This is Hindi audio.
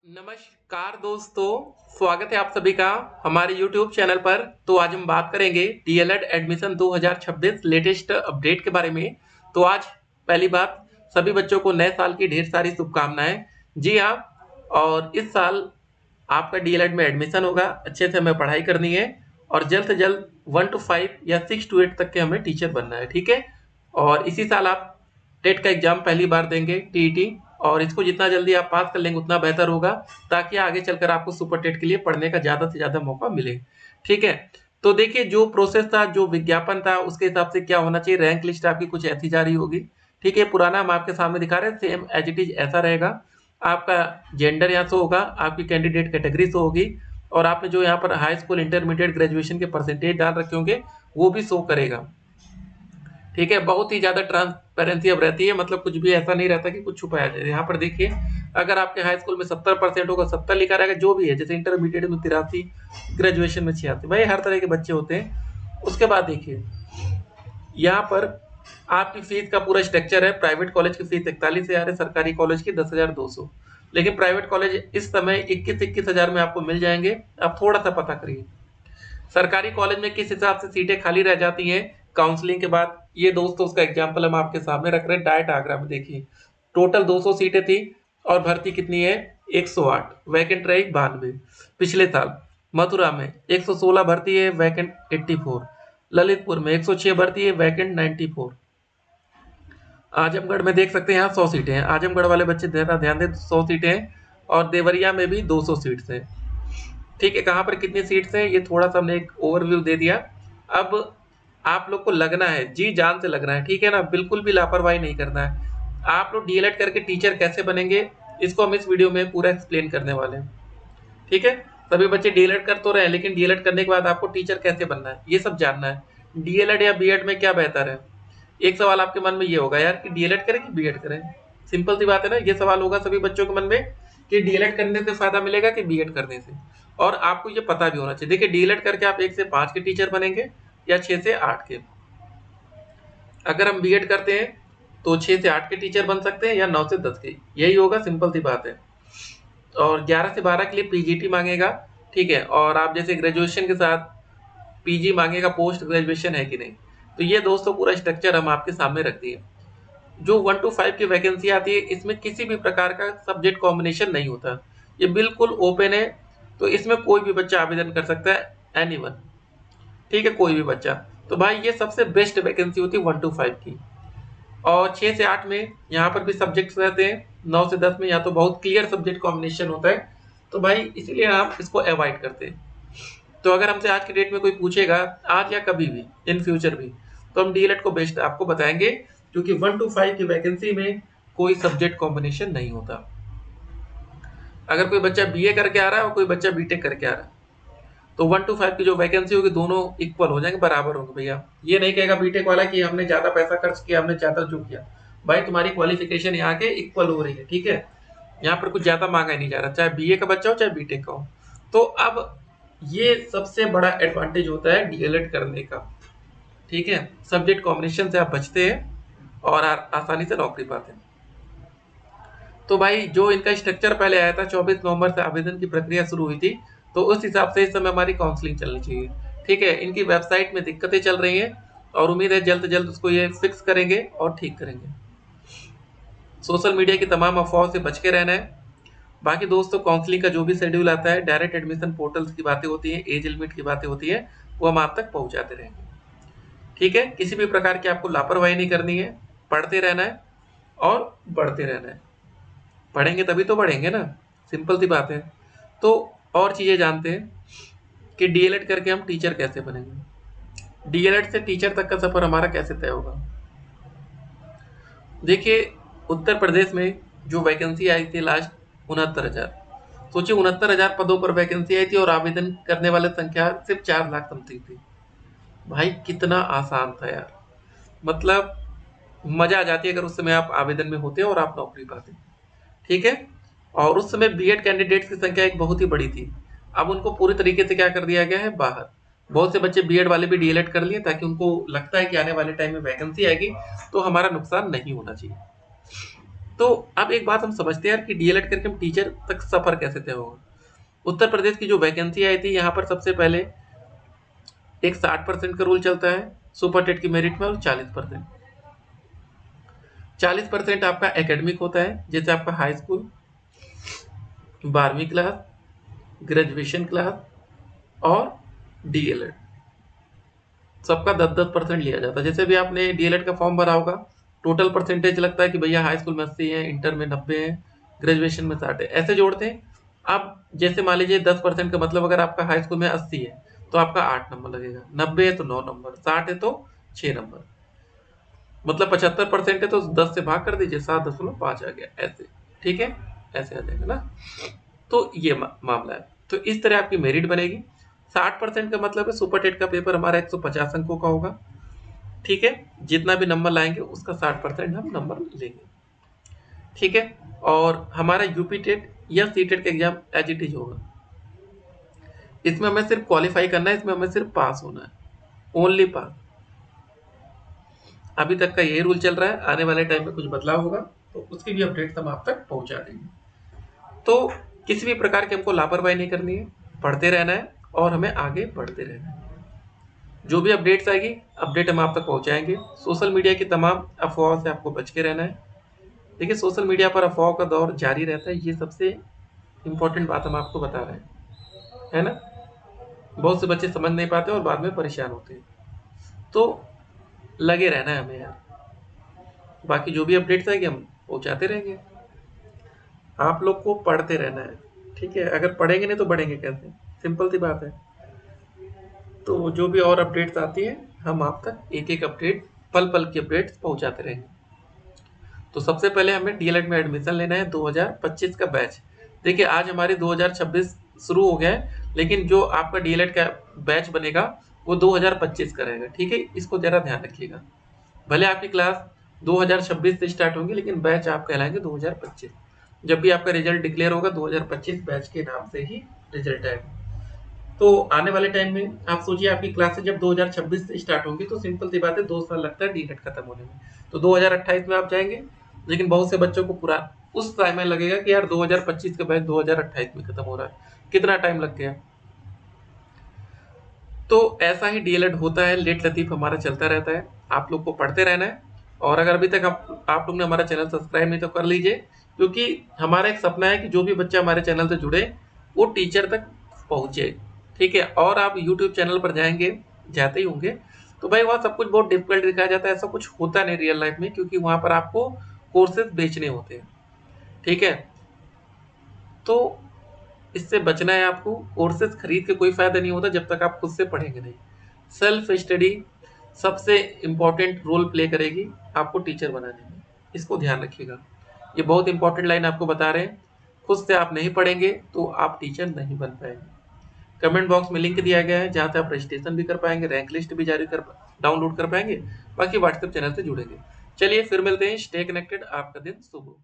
नमस्कार दोस्तों, स्वागत है आप सभी का हमारे YouTube चैनल पर। तो आज हम बात करेंगे डीएलएड एडमिशन 2026 लेटेस्ट अपडेट के बारे में। तो आज पहली बात, सभी बच्चों को नए साल की ढेर सारी शुभकामनाएं। जी हाँ, और इस साल आपका डीएलएड में एडमिशन होगा। अच्छे से हमें पढ़ाई करनी है और जल्द से जल्द 1 to 5 या 6 to 8 तक के हमें टीचर बनना है, ठीक है। और इसी साल आप टेट का एग्जाम पहली बार देंगे, टीईटी, और इसको जितना जल्दी आप पास कर लेंगे उतना बेहतर होगा, ताकि आगे चलकर आपको सुपर टेट के लिए पढ़ने का ज़्यादा से ज़्यादा मौका मिले, ठीक है। तो देखिए, जो प्रोसेस था, जो विज्ञापन था, उसके हिसाब से क्या होना चाहिए, रैंक लिस्ट आपकी कुछ ऐसी जारी होगी, ठीक है। पुराना हम आपके सामने दिखा रहे हैं, सेम एज इट इज ऐसा रहेगा। आपका जेंडर यहाँ शो होगा, आपकी कैंडिडेट कैटेगरी शो होगी, और आपने जो यहाँ पर हाई स्कूल, इंटरमीडिएट, ग्रेजुएशन के परसेंटेज डाल रखे होंगे वो भी शो करेगा, ठीक है। बहुत ही ज्यादा ट्रांसपेरेंसी अब रहती है, मतलब कुछ भी ऐसा नहीं रहता कि कुछ छुपाया जाए। यहाँ पर देखिए, अगर आपके हाई स्कूल में 70% होगा, 70 लिखा रहेगा, जो भी है, जैसे इंटरमीडिएट में 83, ग्रेजुएशन में 86, भाई हर तरह के बच्चे होते हैं। उसके बाद देखिए, यहाँ पर आपकी फीस का पूरा स्ट्रक्चर है। प्राइवेट कॉलेज की फीस 41,000 है, सरकारी कॉलेज की 10,200। लेकिन प्राइवेट कॉलेज इस समय 21,000 में आपको मिल जाएंगे। आप थोड़ा सा पता करिए सरकारी कॉलेज में किस हिसाब से सीटें खाली रह जाती हैं काउंसलिंग के बाद। ये दोस्तों उसका एग्जाम्पल हम आपके सामने रख रहे हैं। डाइट आगरा में देखिए, टोटल 200 सीटें थी और भर्ती कितनी है, 108, वैकेंट रही 92। पिछले साल मथुरा में 116 भर्ती है, वैकेंट 84। ललितपुर में 106 भर्ती है, वैकेंट 94। आजमगढ़ में देख सकते हैं, यहाँ 100 सीटें हैं। आजमगढ़ वाले बच्चे जरा ध्यान दें, 100 सीटें हैं। और देवरिया में भी 200 सीट्स हैं, ठीक है। कहाँ पर कितनी सीट्स हैं, ये थोड़ा सा हमने एक ओवरव्यू दे दिया। अब आप लोग को लगना है, जी जान से लगना है, ठीक है ना, बिल्कुल भी लापरवाही नहीं करना है। आप लोग डीएलएड करके टीचर कैसे बनेंगे, इसको हम इस वीडियो में पूरा एक्सप्लेन करने वाले हैं, ठीक है। सभी बच्चे डीएलएड कर तो रहे हैं, लेकिन डीएलएड करने के बाद आपको टीचर कैसे बनना है ये सब जानना है। डीएलएड या बीएड में क्या बेहतर है। एक सवाल आपके मन में ये होगा, यार कि डीएलएड करें कि बीएड करें। सिंपल सी बात है ना, ये सवाल होगा सभी बच्चों के मन में कि डीएलएड करने से फायदा मिलेगा कि बीएड करने से। और आपको ये पता भी होना चाहिए। देखिए, डीएलएड करके आप 1 से 5 के टीचर बनेंगे या 6 से 8 के। अगर हम बीएड करते हैं तो 6 से 8 के टीचर बन सकते हैं या 9 से 10 के, यही होगा, सिंपल सी बात है। और 11 से 12 के लिए पीजीटी मांगेगा, ठीक है। और आप जैसे ग्रेजुएशन के साथ पीजी मांगेगा, पोस्ट ग्रेजुएशन है कि नहीं। तो ये दोस्तों पूरा स्ट्रक्चर हम आपके सामने रख दिए। जो 1 to 5 की वैकेंसी आती है, इसमें किसी भी प्रकार का सब्जेक्ट कॉम्बिनेशन नहीं होता, ये बिल्कुल ओपन है। तो इसमें कोई भी बच्चा आवेदन कर सकता है, एनीवन, ठीक है, कोई भी बच्चा। तो भाई ये सबसे बेस्ट वैकेंसी होती है 1 to 5 की। और 6 से 8 में यहाँ पर भी सब्जेक्ट्स रहते हैं, 9 से 10 में या तो बहुत क्लियर सब्जेक्ट कॉम्बिनेशन होता है। तो भाई इसीलिए हम इसको अवॉइड करते हैं। तो अगर हमसे आज की डेट में कोई पूछेगा, आज या कभी भी इन फ्यूचर भी, तो हम डीएलएड को बेस्ट आपको बताएंगे, क्योंकि 1 to 5 की वैकेंसी में कोई सब्जेक्ट कॉम्बिनेशन नहीं होता। अगर कोई बच्चा बीए करके आ रहा है और कोई बच्चा बीटेक करके आ रहा है, तो 1 to 5 की जो वैकेंसी होगी, दोनों इक्वल हो जाएंगे, बराबर होंगे भैया। ये नहीं कहेगा बीटेक वाला कि हमने ज्यादा पैसा खर्च किया, हमने ज्यादा जो किया। भाई तुम्हारी क्वालिफिकेशन यहाँ के इक्वल हो रही है, ठीक है। यहाँ पर कुछ ज्यादा मांगा ही नहीं जा रहा, चाहे बीए का बच्चा हो चाहे बीटेक का हो। तो अब ये सबसे बड़ा एडवांटेज होता है डीएलएड करने का, ठीक है। सब्जेक्ट कॉम्बिनेशन से आप बचते हैं और आसानी से नौकरी पाते हैं। तो भाई जो इनका स्ट्रक्चर पहले आया था, 24 नवंबर से आवेदन की प्रक्रिया शुरू हुई थी, तो उस हिसाब से इस समय हमारी काउंसलिंग चलनी चाहिए, ठीक है। इनकी वेबसाइट में दिक्कतें चल रही हैं और उम्मीद है जल्द से जल्द उसको ये फिक्स करेंगे और ठीक करेंगे। सोशल मीडिया की तमाम अफवाहों से बच के रहना है। बाकी दोस्तों, काउंसलिंग का जो भी शेड्यूल आता है, डायरेक्ट एडमिशन पोर्टल्स की बातें होती हैं, एज लिमिट की बातें होती हैं, वो हम आप तक पहुंचाते रहेंगे, ठीक है। किसी भी प्रकार की आपको लापरवाही नहीं करनी है, पढ़ते रहना है और बढ़ते रहना है। पढ़ेंगे तभी तो बढ़ेंगे ना, सिंपल सी बात है। तो और चीजें जानते हैं कि डीएलएड करके हम टीचर कैसे बनेंगे, डीएलएड से टीचर तक का सफर हमारा कैसे तय होगा। देखिए, उत्तर प्रदेश में जो वैकेंसी आई थी लास्ट 69,000, सोचिए 69,000 पदों पर वैकेंसी आई थी और आवेदन करने वाले संख्या सिर्फ 4 लाख समथिंग थी। भाई कितना आसान था यार, मतलब मजा आ जाती अगर उस समय आप आवेदन में होते और आप नौकरी पाते, ठीक है। और उस समय बीएड कैंडिडेट्स की संख्या एक बहुत ही बड़ी थी। अब उनको पूरी तरीके से क्या कर दिया गया है, बाहर। बहुत से बच्चे बीएड वाले भी डीएलएड कर लिए, ताकि उनको लगता है कि आने वाले टाइम में वैकेंसी आएगी तो हमारा नुकसान नहीं होना चाहिए। तो अब एक बात हम समझते हैं यार कि डीएलएड करके हम टीचर तक सफर कैसे तय होगा। उत्तर प्रदेश की जो वैकेंसी आई थी, यहाँ पर सबसे पहले एक 60% का रूल चलता है सुपर टेट की मेरिट में, और 40% आपका एकेडमिक होता है, जैसे आपका हाई स्कूल, 12वीं क्लास, ग्रेजुएशन क्लास और डीएलएड, सबका 10-10% लिया जाता है। जैसे भी आपने डीएलएड का फॉर्म भरा होगा, टोटल परसेंटेज लगता है कि भैया हाई स्कूल में 80 है, इंटर में 90 है, ग्रेजुएशन में 60 है, ऐसे जोड़ते हैं। अब जैसे मान लीजिए 10% का मतलब अगर आपका हाई स्कूल में 80 है तो आपका 8 नंबर लगेगा, 90 है तो 9 नंबर, 60 है तो 6 नंबर, मतलब 75% है तो 10 से भाग कर दीजिए, 7.5 आ गया, ऐसे। ठीक है, ऐसे आ जाएगा ना। तो ये मामला है। तो इस तरह आपकी मेरिट बनेगी। 60% का मतलब है सुपर टेट का पेपर हमारा 150 अंकों का होगा। ठीक है, जितना भी नंबर लाएंगे उसका 60% हम नंबर लेंगे। ठीक है, और हमारा यूपी टेट या सी टेट का एग्जाम एज इट इज होगा। इसमें हमें सिर्फ क्वालिफाई करना है, इसमें हमें सिर्फ पास होना है, ओनली पास। अभी तक का यही रूल चल रहा है, आने वाले टाइम में कुछ बदलाव होगा तो उसकी भी अपडेट हम आप तक पहुंचा देंगे। तो किसी भी प्रकार की हमको लापरवाही नहीं करनी है, पढ़ते रहना है और हमें आगे बढ़ते रहना है। जो भी अपडेट्स आएगी, अपडेट हम आप तक पहुंचाएंगे। सोशल मीडिया की तमाम अफवाहों से आपको बच के रहना है। देखिए, सोशल मीडिया पर अफवाहों का दौर जारी रहता है, ये सबसे इम्पोर्टेंट बात हम आपको बता रहे हैं, है ना। बहुत से बच्चे समझ नहीं पाते और बाद में परेशान होते हैं, तो लगे रहना है हमें यार। बाकी जो भी अपडेट्स आएंगे हम पहुंचाते रहेंगे। आप लोग को पढ़ते रहना है, ठीक है। अगर पढ़ेंगे नहीं तो बढ़ेंगे कैसे, सिंपल सी बात है। तो जो भी और अपडेट्स आती है हम आप तक एक एक अपडेट, पल पल की अपडेट्स पहुंचाते रहेंगे। तो सबसे पहले हमें डीएलएड में एडमिशन लेना है 2025 का बैच। देखिए, आज हमारे 2026 शुरू हो गया है, लेकिन जो आपका डीएलएड का बैच बनेगा वो 2025 का रहेगा। ठीक है, इसको जरा ध्यान रखिएगा। भले आपकी क्लास 2026 से स्टार्ट होंगी, लेकिन बैच आप कहलाएंगे 2025। जब भी आपका रिजल्ट डिक्लेयर होगा 2025 बैच के नाम से ही रिजल्ट आएगा। तो आने वाले टाइम में आप सोचिए, आपकी क्लासेस जब 2026 से स्टार्ट होंगी तो सिंपल सी बात है 2 साल लगता है डीएलएड खत्म होने में। तो 2028 में आप जाएंगे, लेकिन बहुत से बच्चों को पूरा उस टाइम में लगेगा कि यार 2025 का बैच 2028 में खत्म हो रहा है, कितना टाइम लग गया। तो ऐसा ही डीएलएड होता है, लेट लतीफ हमारा चलता रहता है। आप लोग को पढ़ते रहना है। और अगर अभी तक आप लोग ने हमारा चैनल सब्सक्राइब नहीं तो कर लीजिए, क्योंकि हमारा एक सपना है कि जो भी बच्चा हमारे चैनल से जुड़े वो टीचर तक पहुंचे। ठीक है, और आप यूट्यूब चैनल पर जाएंगे, जाते ही होंगे, तो भाई वहाँ सब कुछ बहुत डिफिकल्ट दिखाया जाता है, ऐसा कुछ होता नहीं रियल लाइफ में, क्योंकि वहाँ पर आपको कोर्सेज बेचने होते हैं। ठीक है, तो इससे बचना है आपको। कोर्सेज खरीद के कोई फायदा नहीं होता जब तक आप खुद से पढ़ेंगे नहीं। सेल्फ स्टडी सबसे इम्पोर्टेंट रोल प्ले करेगी आपको टीचर बनाने में, इसको ध्यान रखिएगा। ये बहुत इंपॉर्टेंट लाइन आपको बता रहे हैं। खुद से आप नहीं पढ़ेंगे तो आप टीचर नहीं बन पाएंगे। कमेंट बॉक्स में लिंक दिया गया है, जहाँ से आप रजिस्ट्रेशन भी कर पाएंगे, रैंक लिस्ट भी डाउनलोड कर पाएंगे, बाकी व्हाट्सएप चैनल से जुड़ेंगे। चलिए फिर मिलते हैं। स्टे कनेक्टेड, आपका दिन शुभ हो।